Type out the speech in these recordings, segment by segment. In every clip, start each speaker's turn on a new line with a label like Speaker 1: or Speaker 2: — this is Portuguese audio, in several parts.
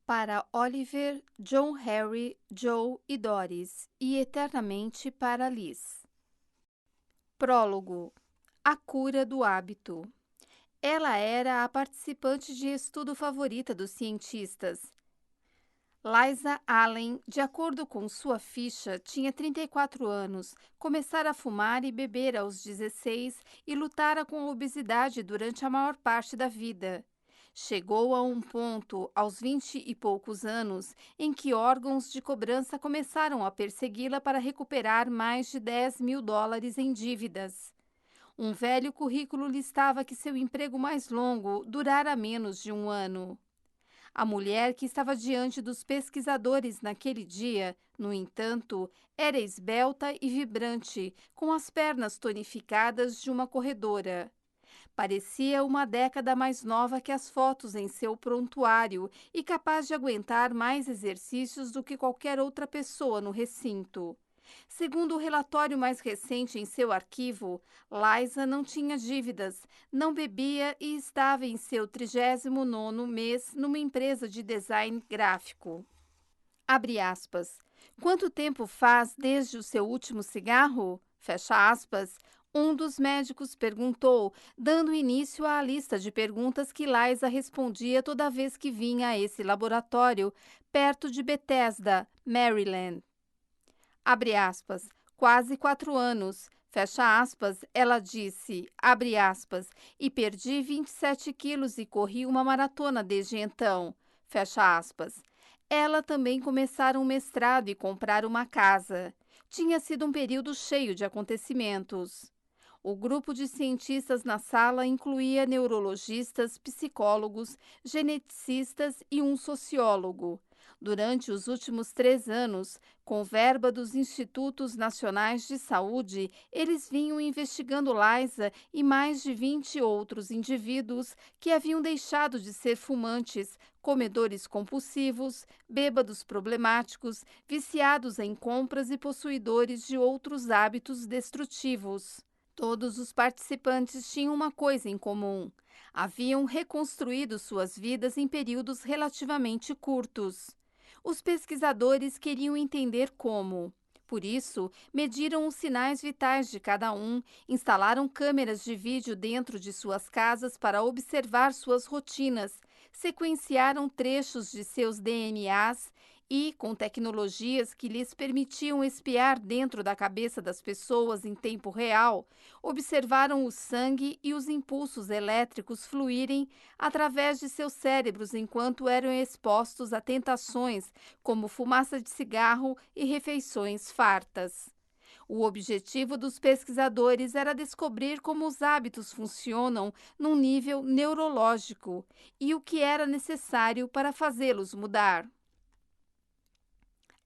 Speaker 1: Para Oliver, John Harry, Joe e Doris, e eternamente para Liz. Prólogo. A cura do hábito. Ela era a participante de estudo favorita dos cientistas. Liza Allen, de acordo com sua ficha, tinha 34 anos, começara a fumar e beber aos 16 e lutara com a obesidade durante a maior parte da vida. Chegou a um ponto, aos 20 e poucos anos, em que órgãos de cobrança começaram a persegui-la para recuperar mais de US$ 10.000 em dívidas. Um velho currículo listava que seu emprego mais longo durara menos de um ano. A mulher que estava diante dos pesquisadores naquele dia, no entanto, era esbelta e vibrante, com as pernas tonificadas de uma corredora. Parecia uma década mais nova que as fotos em seu prontuário e capaz de aguentar mais exercícios do que qualquer outra pessoa no recinto. Segundo o relatório mais recente em seu arquivo, Liza não tinha dívidas, não bebia e estava em seu 39º mês numa empresa de design gráfico. Abre aspas. Quanto tempo faz desde o seu último cigarro? Fecha aspas. Um dos médicos perguntou, dando início à lista de perguntas que Liza respondia toda vez que vinha a esse laboratório, perto de Bethesda, Maryland. Abre aspas, quase 4 anos, fecha aspas, ela disse, abre aspas, e perdi 27 quilos e corri uma maratona desde então, fecha aspas. Ela também começara um mestrado e comprar uma casa. Tinha sido um período cheio de acontecimentos. O grupo de cientistas na sala incluía neurologistas, psicólogos, geneticistas e um sociólogo. Durante os últimos 3 anos, com verba dos Institutos Nacionais de Saúde, eles vinham investigando Liza e mais de 20 outros indivíduos que haviam deixado de ser fumantes, comedores compulsivos, bêbados problemáticos, viciados em compras e possuidores de outros hábitos destrutivos. Todos os participantes tinham uma coisa em comum: haviam reconstruído suas vidas em períodos relativamente curtos. Os pesquisadores queriam entender como. Por isso, mediram os sinais vitais de cada um, instalaram câmeras de vídeo dentro de suas casas para observar suas rotinas, sequenciaram trechos de seus DNAs e, com tecnologias que lhes permitiam espiar dentro da cabeça das pessoas em tempo real, observaram o sangue e os impulsos elétricos fluírem através de seus cérebros enquanto eram expostos a tentações como fumaça de cigarro e refeições fartas. O objetivo dos pesquisadores era descobrir como os hábitos funcionam num nível neurológico e o que era necessário para fazê-los mudar.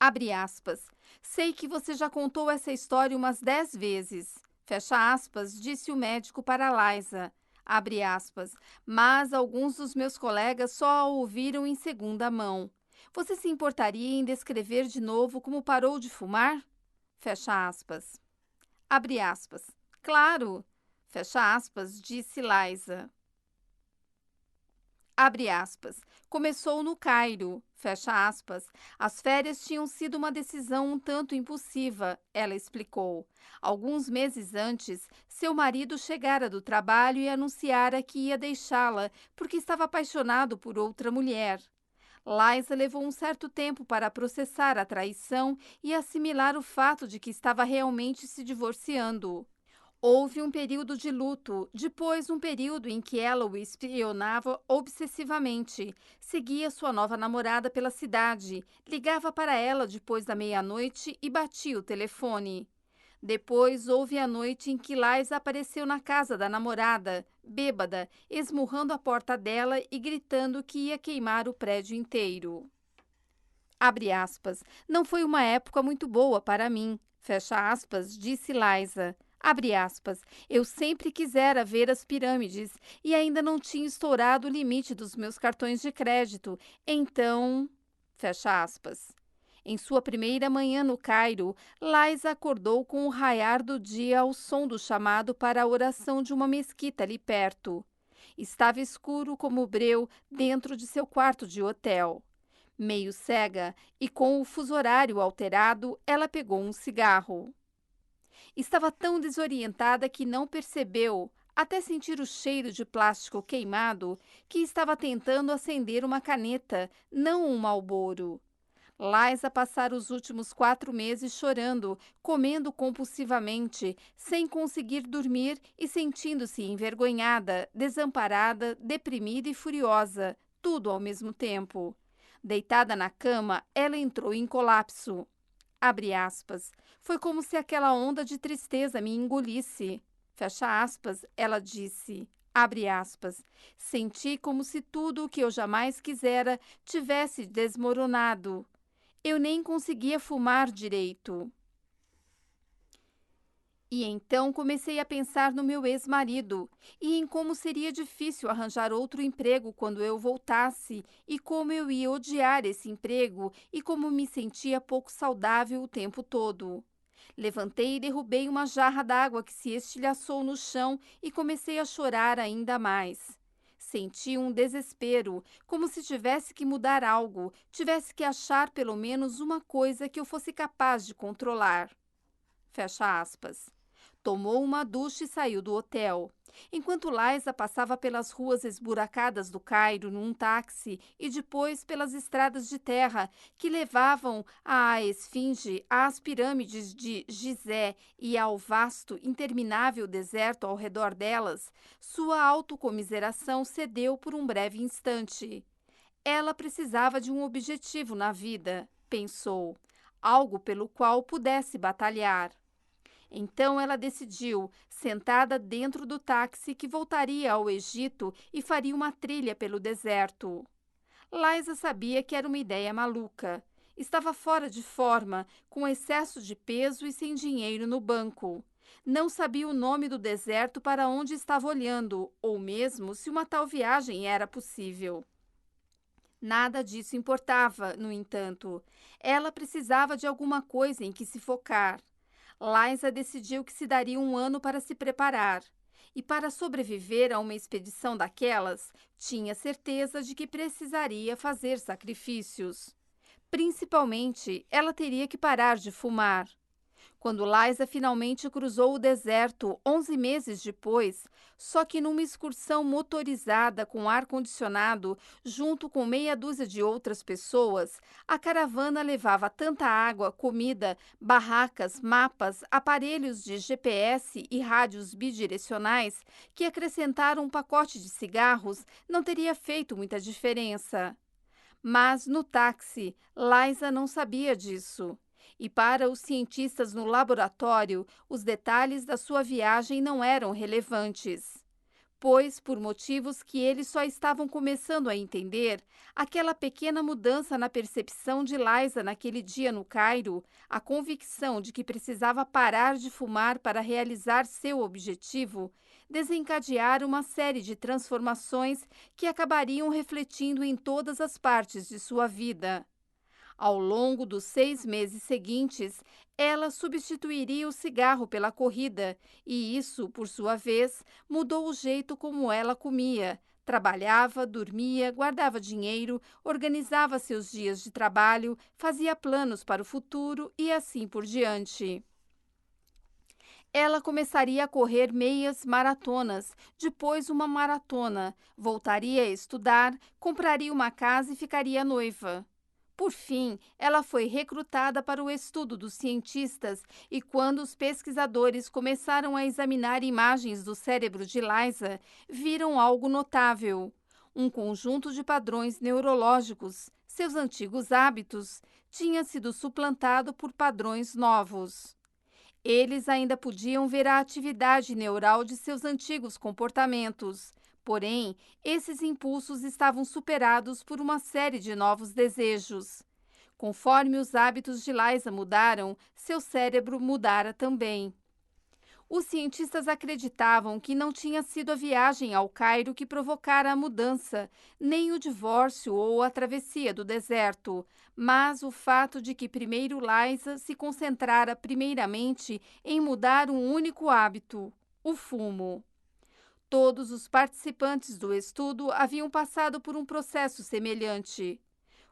Speaker 1: Abre aspas. Sei que você já contou essa história umas 10 vezes. Fecha aspas, disse o médico para Liza. Abre aspas. Mas alguns dos meus colegas só a ouviram em segunda mão. Você se importaria em descrever de novo como parou de fumar? Fecha aspas. Abre aspas. Claro. Fecha aspas, disse Liza. Abre aspas. Começou no Cairo, fecha aspas. As férias tinham sido uma decisão um tanto impulsiva, ela explicou. Alguns meses antes, seu marido chegara do trabalho e anunciara que ia deixá-la porque estava apaixonado por outra mulher. Liza levou um certo tempo para processar a traição e assimilar o fato de que estava realmente se divorciando. Houve um período de luto, depois um período em que ela o espionava obsessivamente, seguia sua nova namorada pela cidade, ligava para ela depois da meia-noite e batia o telefone. Depois houve a noite em que Liza apareceu na casa da namorada, bêbada, esmurrando a porta dela e gritando que ia queimar o prédio inteiro. Abre aspas. Não foi uma época muito boa para mim. Fecha aspas, disse Liza. Abre aspas. Eu sempre quisera ver as pirâmides e ainda não tinha estourado o limite dos meus cartões de crédito. Então, fecha aspas. Em sua primeira manhã no Cairo, Liza acordou com o raiar do dia ao som do chamado para a oração de uma mesquita ali perto. Estava escuro como breu dentro de seu quarto de hotel. Meio cega e com o fuso horário alterado, ela pegou um cigarro. Estava tão desorientada que não percebeu, até sentir o cheiro de plástico queimado, que estava tentando acender uma caneta, não um Marlboro. Liza passara os últimos 4 meses chorando, comendo compulsivamente, sem conseguir dormir e sentindo-se envergonhada, desamparada, deprimida e furiosa, tudo ao mesmo tempo. Deitada na cama, ela entrou em colapso. Abre aspas. Foi como se aquela onda de tristeza me engolisse. Fecha aspas, ela disse. Abre aspas. Senti como se tudo o que eu jamais quisera tivesse desmoronado. Eu nem conseguia fumar direito. E então comecei a pensar no meu ex-marido e em como seria difícil arranjar outro emprego quando eu voltasse e como eu ia odiar esse emprego e como me sentia pouco saudável o tempo todo. Levantei e derrubei uma jarra d'água que se estilhaçou no chão e comecei a chorar ainda mais. Senti um desespero, como se tivesse que mudar algo, tivesse que achar pelo menos uma coisa que eu fosse capaz de controlar. Fecha aspas. Tomou uma ducha e saiu do hotel. Enquanto Liza passava pelas ruas esburacadas do Cairo num táxi e depois pelas estradas de terra que levavam à Esfinge, às pirâmides de Gizé e ao vasto, interminável deserto ao redor delas, sua autocomiseração cedeu por um breve instante. Ela precisava de um objetivo na vida, pensou, algo pelo qual pudesse batalhar. Então ela decidiu, sentada dentro do táxi, que voltaria ao Egito e faria uma trilha pelo deserto. Liza sabia que era uma ideia maluca. Estava fora de forma, com excesso de peso e sem dinheiro no banco. Não sabia o nome do deserto para onde estava olhando, ou mesmo se uma tal viagem era possível. Nada disso importava, no entanto. Ela precisava de alguma coisa em que se focar. Liza decidiu que se daria um ano para se preparar. E para sobreviver a uma expedição daquelas, tinha certeza de que precisaria fazer sacrifícios. Principalmente, ela teria que parar de fumar. Quando Liza finalmente cruzou o deserto 11 meses depois, só que numa excursão motorizada com ar-condicionado, junto com meia dúzia de outras pessoas, a caravana levava tanta água, comida, barracas, mapas, aparelhos de GPS e rádios bidirecionais que acrescentar um pacote de cigarros não teria feito muita diferença. Mas no táxi, Liza não sabia disso. E para os cientistas no laboratório, os detalhes da sua viagem não eram relevantes. Pois, por motivos que eles só estavam começando a entender, aquela pequena mudança na percepção de Liza naquele dia no Cairo, a convicção de que precisava parar de fumar para realizar seu objetivo, desencadearam uma série de transformações que acabariam refletindo em todas as partes de sua vida. Ao longo dos 6 meses seguintes, ela substituiria o cigarro pela corrida, e isso, por sua vez, mudou o jeito como ela comia. Trabalhava, dormia, guardava dinheiro, organizava seus dias de trabalho, fazia planos para o futuro e assim por diante. Ela começaria a correr meias maratonas, depois uma maratona, voltaria a estudar, compraria uma casa e ficaria noiva. Por fim, ela foi recrutada para o estudo dos cientistas e quando os pesquisadores começaram a examinar imagens do cérebro de Liza, viram algo notável. Um conjunto de padrões neurológicos, seus antigos hábitos, tinha sido suplantado por padrões novos. Eles ainda podiam ver a atividade neural de seus antigos comportamentos. Porém, esses impulsos estavam superados por uma série de novos desejos. Conforme os hábitos de Liza mudaram, seu cérebro mudara também. Os cientistas acreditavam que não tinha sido a viagem ao Cairo que provocara a mudança, nem o divórcio ou a travessia do deserto, mas o fato de que primeiro Liza se concentrara primeiramente em mudar um único hábito, o fumo. Todos os participantes do estudo haviam passado por um processo semelhante.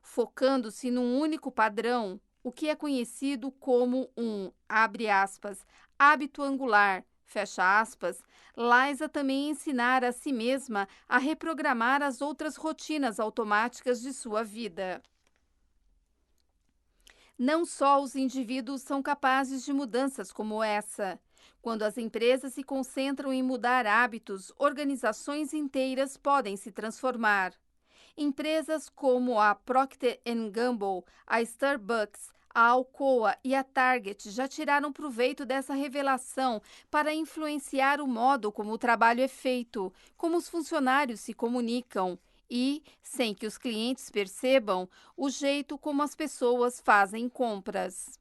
Speaker 1: focando-se num único padrão, o que é conhecido como um, abre aspas, hábito angular, fecha aspas. Liza também ensinara a si mesma a reprogramar as outras rotinas automáticas de sua vida. Não só os indivíduos são capazes de mudanças como essa. Quando as empresas se concentram em mudar hábitos, organizações inteiras podem se transformar. Empresas como a Procter Gamble, a Starbucks, a Alcoa e a Target já tiraram proveito dessa revelação para influenciar o modo como o trabalho é feito, como os funcionários se comunicam e, sem que os clientes percebam, o jeito como as pessoas fazem compras.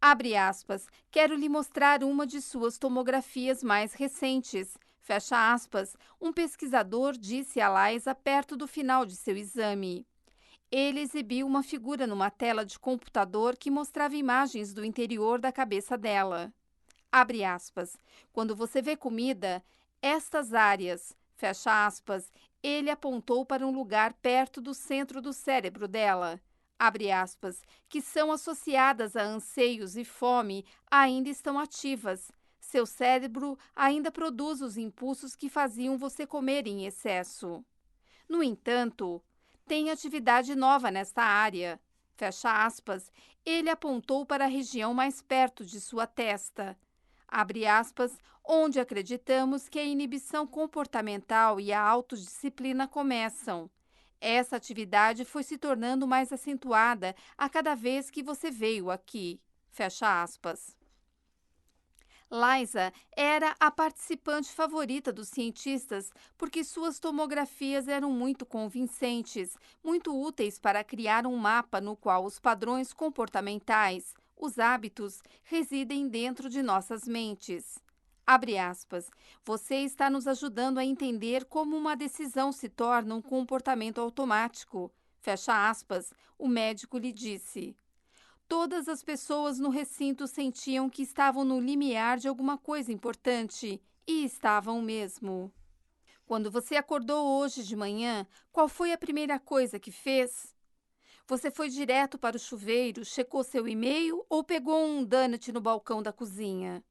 Speaker 1: Abre aspas, quero lhe mostrar uma de suas tomografias mais recentes. Fecha aspas, um pesquisador disse a Liza perto do final de seu exame. Ele exibiu uma figura numa tela de computador que mostrava imagens do interior da cabeça dela. Abre aspas, quando você vê comida, estas áreas, fecha aspas, ele apontou para um lugar perto do centro do cérebro dela, abre aspas, que são associadas a anseios e fome, ainda estão ativas. Seu cérebro ainda produz os impulsos que faziam você comer em excesso. No entanto, tem atividade nova nesta área. Fecha aspas, ele apontou para a região mais perto de sua testa. Abre aspas, onde acreditamos que a inibição comportamental e a autodisciplina começam. Essa atividade foi se tornando mais acentuada a cada vez que você veio aqui. Fecha aspas. Liza era a participante favorita dos cientistas porque suas tomografias eram muito convincentes, muito úteis para criar um mapa no qual os padrões comportamentais, os hábitos, residem dentro de nossas mentes. Abre aspas. Você está nos ajudando a entender como uma decisão se torna um comportamento automático. Fecha aspas. O médico lhe disse. Todas as pessoas no recinto sentiam que estavam no limiar de alguma coisa importante, e estavam mesmo. Quando você acordou hoje de manhã, qual foi a primeira coisa que fez? Você foi direto para o chuveiro, checou seu e-mail ou pegou um donut no balcão da cozinha?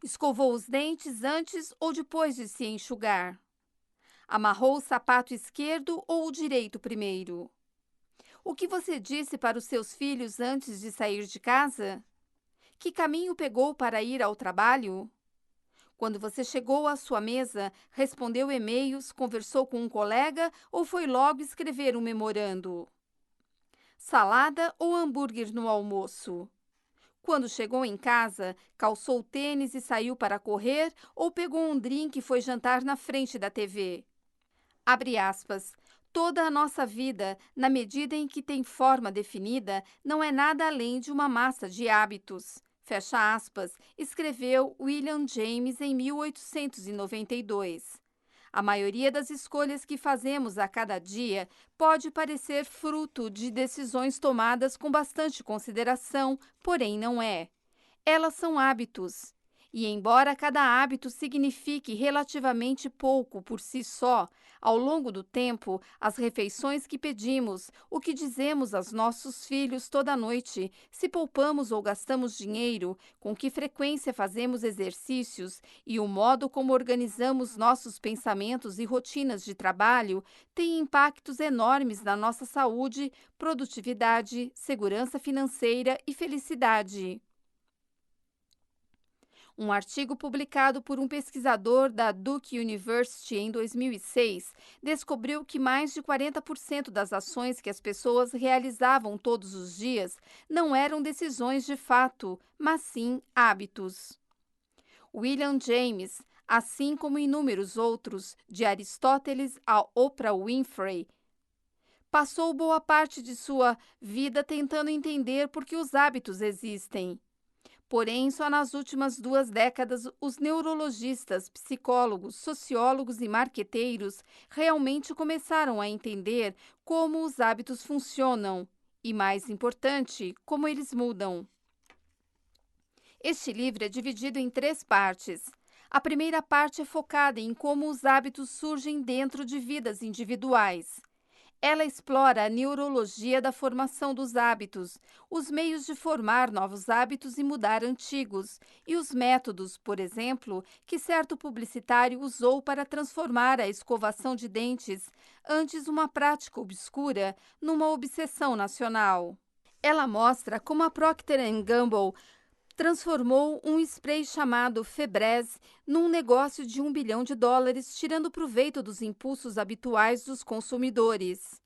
Speaker 1: Escovou os dentes antes ou depois de se enxugar? Amarrou o sapato esquerdo ou o direito primeiro? O que você disse para os seus filhos antes de sair de casa? Que caminho pegou para ir ao trabalho? Quando você chegou à sua mesa, respondeu e-mails, conversou com um colega ou foi logo escrever um memorando? Salada ou hambúrguer no almoço? Quando chegou em casa, calçou tênis e saiu para correr ou pegou um drink e foi jantar na frente da TV? Abre aspas. Toda a nossa vida, na medida em que tem forma definida, não é nada além de uma massa de hábitos. Fecha aspas, escreveu William James em 1892. A maioria das escolhas que fazemos a cada dia pode parecer fruto de decisões tomadas com bastante consideração, porém não é. Elas são hábitos. E, embora cada hábito signifique relativamente pouco por si só, ao longo do tempo, as refeições que pedimos, o que dizemos aos nossos filhos toda noite, se poupamos ou gastamos dinheiro, com que frequência fazemos exercícios e o modo como organizamos nossos pensamentos e rotinas de trabalho têm impactos enormes na nossa saúde, produtividade, segurança financeira e felicidade. Um artigo publicado por um pesquisador da Duke University em 2006 descobriu que mais de 40% das ações que as pessoas realizavam todos os dias não eram decisões de fato, mas sim hábitos. William James, assim como inúmeros outros, de Aristóteles a Oprah Winfrey, passou boa parte de sua vida tentando entender por que os hábitos existem. Porém, só nas últimas 2 décadas, os neurologistas, psicólogos, sociólogos e marqueteiros realmente começaram a entender como os hábitos funcionam e, mais importante, como eles mudam. Este livro é dividido em 3 partes. A primeira parte é focada em como os hábitos surgem dentro de vidas individuais. Ela explora a neurologia da formação dos hábitos, os meios de formar novos hábitos e mudar antigos, e os métodos, por exemplo, que certo publicitário usou para transformar a escovação de dentes, antes uma prática obscura, numa obsessão nacional. Ela mostra como a Procter Gamble transformou um spray chamado Febreze num negócio de US$ 1 bilhão, tirando proveito dos impulsos habituais dos consumidores.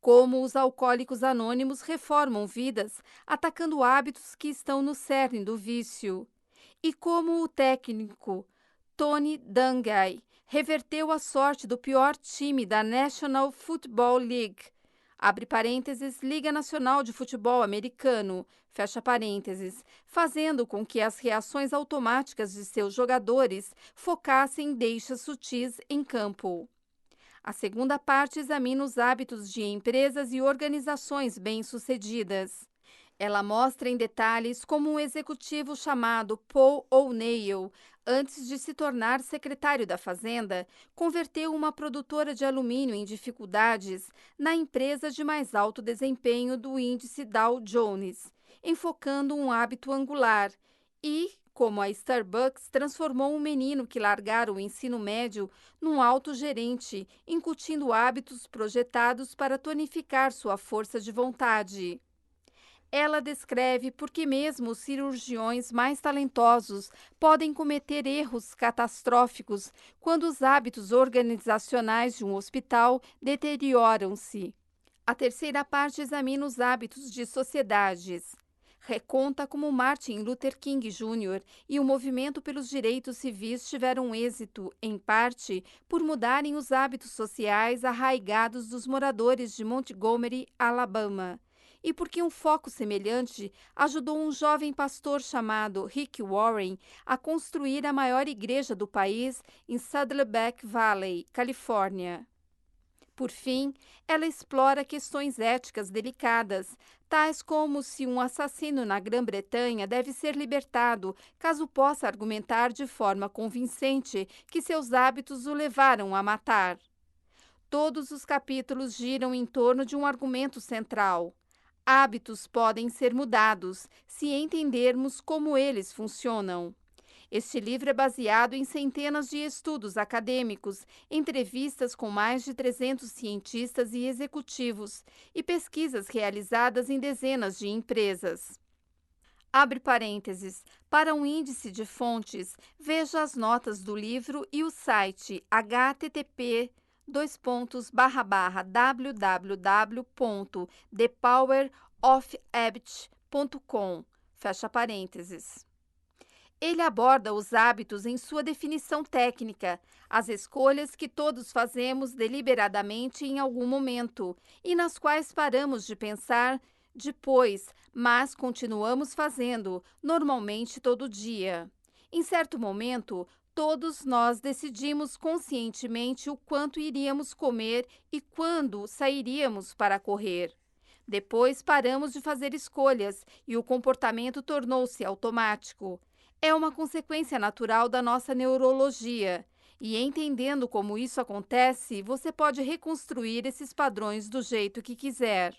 Speaker 1: Como os alcoólicos anônimos reformam vidas, atacando hábitos que estão no cerne do vício. E como o técnico Tony Dungy reverteu a sorte do pior time da National Football League, abre parênteses, Liga Nacional de Futebol Americano, fecha parênteses, fazendo com que as reações automáticas de seus jogadores focassem em deixas sutis em campo. A segunda parte examina os hábitos de empresas e organizações bem-sucedidas. Ela mostra em detalhes como um executivo chamado Paul O'Neill, antes de se tornar secretário da Fazenda, converteu uma produtora de alumínio em dificuldades na empresa de mais alto desempenho do índice Dow Jones, enfocando um hábito angular e, como a Starbucks, transformou um menino que largara o ensino médio num alto gerente, incutindo hábitos projetados para tonificar sua força de vontade. Ela descreve por que mesmo os cirurgiões mais talentosos podem cometer erros catastróficos quando os hábitos organizacionais de um hospital deterioram-se. A terceira parte examina os hábitos de sociedades. Reconta como Martin Luther King Jr. e o movimento pelos direitos civis tiveram êxito, em parte, por mudarem os hábitos sociais arraigados dos moradores de Montgomery, Alabama. E porque um foco semelhante ajudou um jovem pastor chamado Rick Warren a construir a maior igreja do país em Saddleback Valley, Califórnia. Por fim, ela explora questões éticas delicadas, tais como se um assassino na Grã-Bretanha deve ser libertado caso possa argumentar de forma convincente que seus hábitos o levaram a matar. Todos os capítulos giram em torno de um argumento central. Hábitos podem ser mudados se entendermos como eles funcionam. Este livro é baseado em centenas de estudos acadêmicos, entrevistas com mais de 300 cientistas e executivos e pesquisas realizadas em dezenas de empresas. Abre parênteses, para um índice de fontes, veja as notas do livro e o site http://www.thepowerofhabit.com, fecha parênteses. Ele aborda os hábitos em sua definição técnica, as escolhas que todos fazemos deliberadamente em algum momento e nas quais paramos de pensar depois, mas continuamos fazendo, normalmente todo dia. Em certo momento, todos nós decidimos conscientemente o quanto iríamos comer e quando sairíamos para correr. Depois paramos de fazer escolhas e o comportamento tornou-se automático. É uma consequência natural da nossa neurologia. E entendendo como isso acontece, você pode reconstruir esses padrões do jeito que quiser.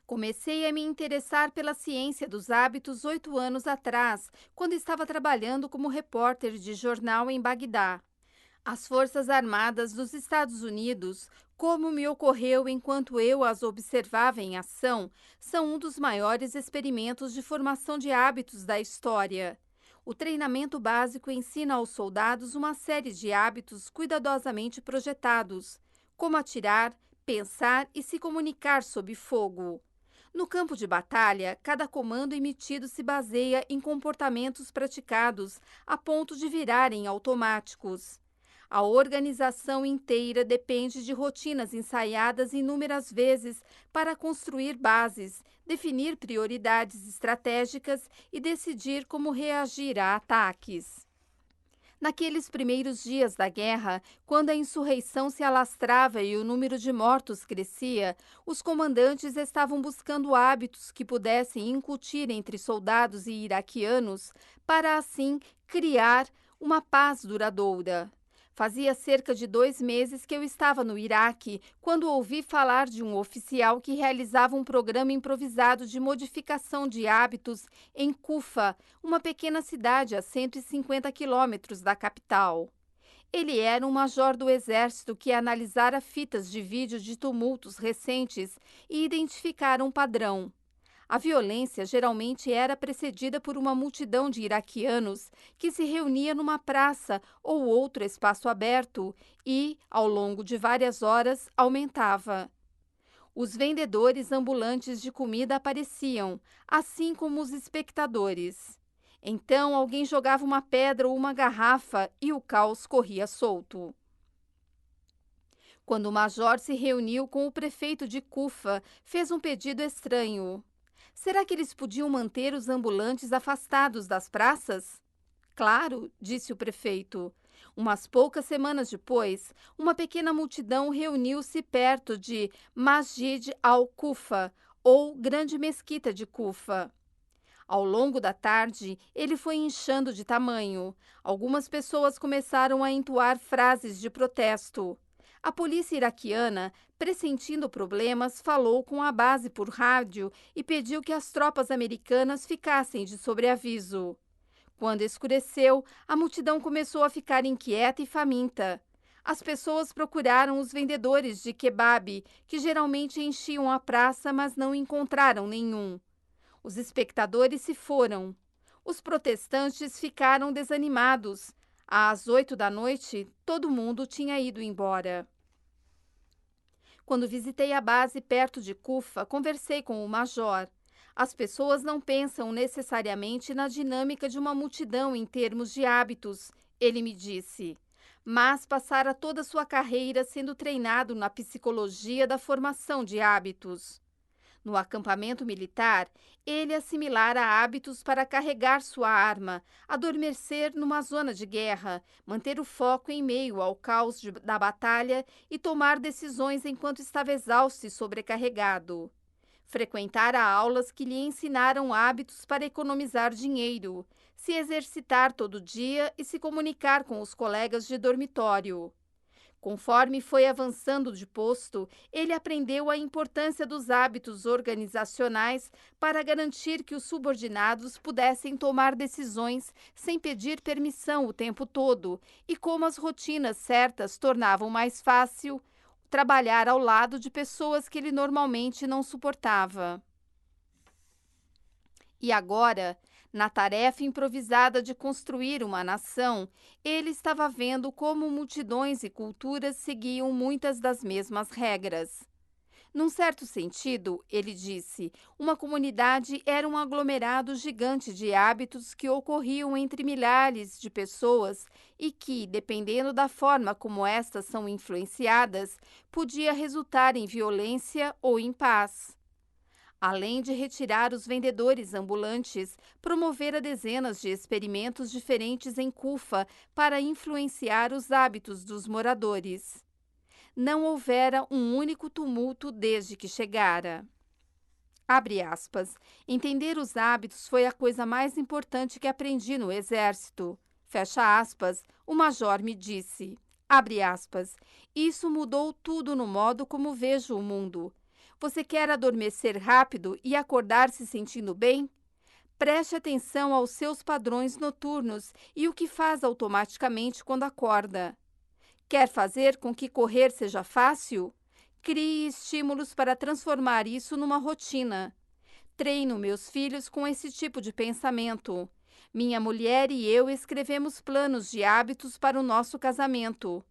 Speaker 1: Comecei a me interessar pela ciência dos hábitos 8 anos atrás, quando estava trabalhando como repórter de jornal em Bagdá. As Forças Armadas dos Estados Unidos, como me ocorreu enquanto eu as observava em ação, são um dos maiores experimentos de formação de hábitos da história. O treinamento básico ensina aos soldados uma série de hábitos cuidadosamente projetados, como atirar, pensar e se comunicar sob fogo. No campo de batalha, cada comando emitido se baseia em comportamentos praticados a ponto de virarem automáticos. A organização inteira depende de rotinas ensaiadas inúmeras vezes para construir bases, definir prioridades estratégicas e decidir como reagir a ataques. Naqueles primeiros dias da guerra, quando a insurreição se alastrava e o número de mortos crescia, os comandantes estavam buscando hábitos que pudessem incutir entre soldados e iraquianos para, assim, criar uma paz duradoura. Fazia cerca de 2 meses que eu estava no Iraque quando ouvi falar de um oficial que realizava um programa improvisado de modificação de hábitos em Kufa, uma pequena cidade a 150 quilômetros da capital. Ele era um major do exército que analisara fitas de vídeo de tumultos recentes e identificara um padrão. A violência geralmente era precedida por uma multidão de iraquianos que se reunia numa praça ou outro espaço aberto e, ao longo de várias horas, aumentava. Os vendedores ambulantes de comida apareciam, assim como os espectadores. Então, alguém jogava uma pedra ou uma garrafa e o caos corria solto. Quando o major se reuniu com o prefeito de Cufa, fez um pedido estranho. Será que eles podiam manter os ambulantes afastados das praças? Claro, disse o prefeito. Umas poucas semanas depois, uma pequena multidão reuniu-se perto de Masjid al-Kufa, ou Grande Mesquita de Cufa. Ao longo da tarde, ele foi inchando de tamanho. Algumas pessoas começaram a entoar frases de protesto. A polícia iraquiana, pressentindo problemas, falou com a base por rádio e pediu que as tropas americanas ficassem de sobreaviso. Quando escureceu, a multidão começou a ficar inquieta e faminta. As pessoas procuraram os vendedores de kebab, que geralmente enchiam a praça, mas não encontraram nenhum. Os espectadores se foram. Os protestantes ficaram desanimados. Às 8 da noite, todo mundo tinha ido embora. Quando visitei a base perto de Cufa, conversei com o major. As pessoas não pensam necessariamente na dinâmica de uma multidão em termos de hábitos, ele me disse, mas passara toda sua carreira sendo treinado na psicologia da formação de hábitos. No acampamento militar, ele assimilara hábitos para carregar sua arma, adormecer numa zona de guerra, manter o foco em meio ao caos da batalha e tomar decisões enquanto estava exausto e sobrecarregado. Frequentara aulas que lhe ensinaram hábitos para economizar dinheiro, se exercitar todo dia e se comunicar com os colegas de dormitório. Conforme foi avançando de posto, ele aprendeu a importância dos hábitos organizacionais para garantir que os subordinados pudessem tomar decisões sem pedir permissão o tempo todo e como as rotinas certas tornavam mais fácil trabalhar ao lado de pessoas que ele normalmente não suportava. E agora, na tarefa improvisada de construir uma nação, ele estava vendo como multidões e culturas seguiam muitas das mesmas regras. Num certo sentido, ele disse, uma comunidade era um aglomerado gigante de hábitos que ocorriam entre milhares de pessoas e que, dependendo da forma como estas são influenciadas, podia resultar em violência ou em paz. Além de retirar os vendedores ambulantes, promovera dezenas de experimentos diferentes em Cufa para influenciar os hábitos dos moradores. Não houvera um único tumulto desde que chegara. Abre aspas. Entender os hábitos foi a coisa mais importante que aprendi no exército. Fecha aspas. O major me disse. Abre aspas. Isso mudou tudo no modo como vejo o mundo. Você quer adormecer rápido e acordar se sentindo bem? Preste atenção aos seus padrões noturnos e o que faz automaticamente quando acorda. Quer fazer com que correr seja fácil? Crie estímulos para transformar isso numa rotina. Treino meus filhos com esse tipo de pensamento. Minha mulher e eu escrevemos planos de hábitos para o nosso casamento.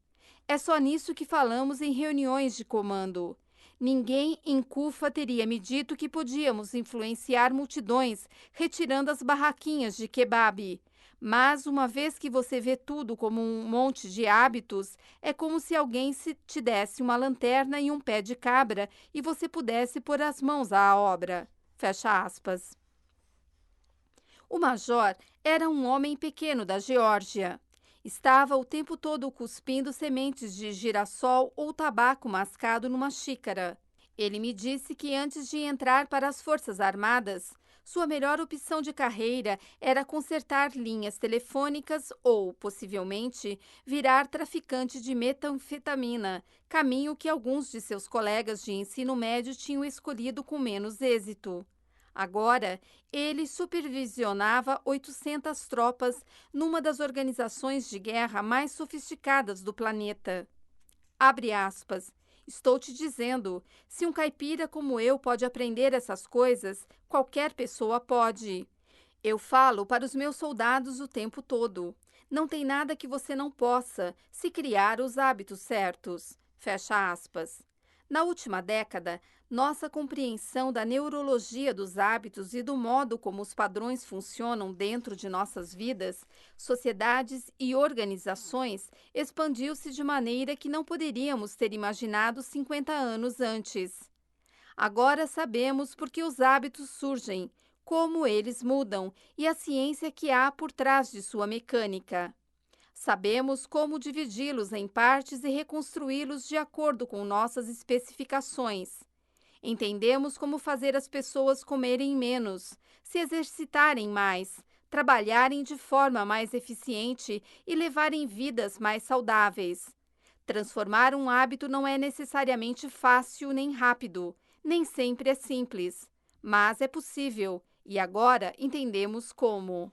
Speaker 1: É só nisso que falamos em reuniões de comando. Ninguém em Cufa teria me dito que podíamos influenciar multidões retirando as barraquinhas de kebab. Mas, uma vez que você vê tudo como um monte de hábitos, é como se alguém te desse uma lanterna e um pé de cabra e você pudesse pôr as mãos à obra. Fecha aspas. O major era um homem pequeno da Geórgia. Estava o tempo todo cuspindo sementes de girassol ou tabaco mascado numa xícara. Ele me disse que antes de entrar para as Forças Armadas, Sua melhor opção de carreira era consertar linhas telefônicas ou, possivelmente, virar traficante de metanfetamina, caminho que alguns de seus colegas de ensino médio tinham escolhido com menos êxito. Agora, ele supervisionava 800 tropas numa das organizações de guerra mais sofisticadas do planeta. Abre aspas. Estou te dizendo, se um caipira como eu pode aprender essas coisas, qualquer pessoa pode. Eu falo para os meus soldados o tempo todo. Não tem nada que você não possa, se criar os hábitos certos. Fecha aspas. Na última década, nossa compreensão da neurologia dos hábitos e do modo como os padrões funcionam dentro de nossas vidas, sociedades e organizações expandiu-se de maneira que não poderíamos ter imaginado 50 anos antes. Agora sabemos por que os hábitos surgem, como eles mudam e a ciência que há por trás de sua mecânica. Sabemos como dividi-los em partes e reconstruí-los de acordo com nossas especificações. Entendemos como fazer as pessoas comerem menos, se exercitarem mais, trabalharem de forma mais eficiente e levarem vidas mais saudáveis. Transformar um hábito não é necessariamente fácil nem rápido, nem sempre é simples, mas é possível e agora entendemos como.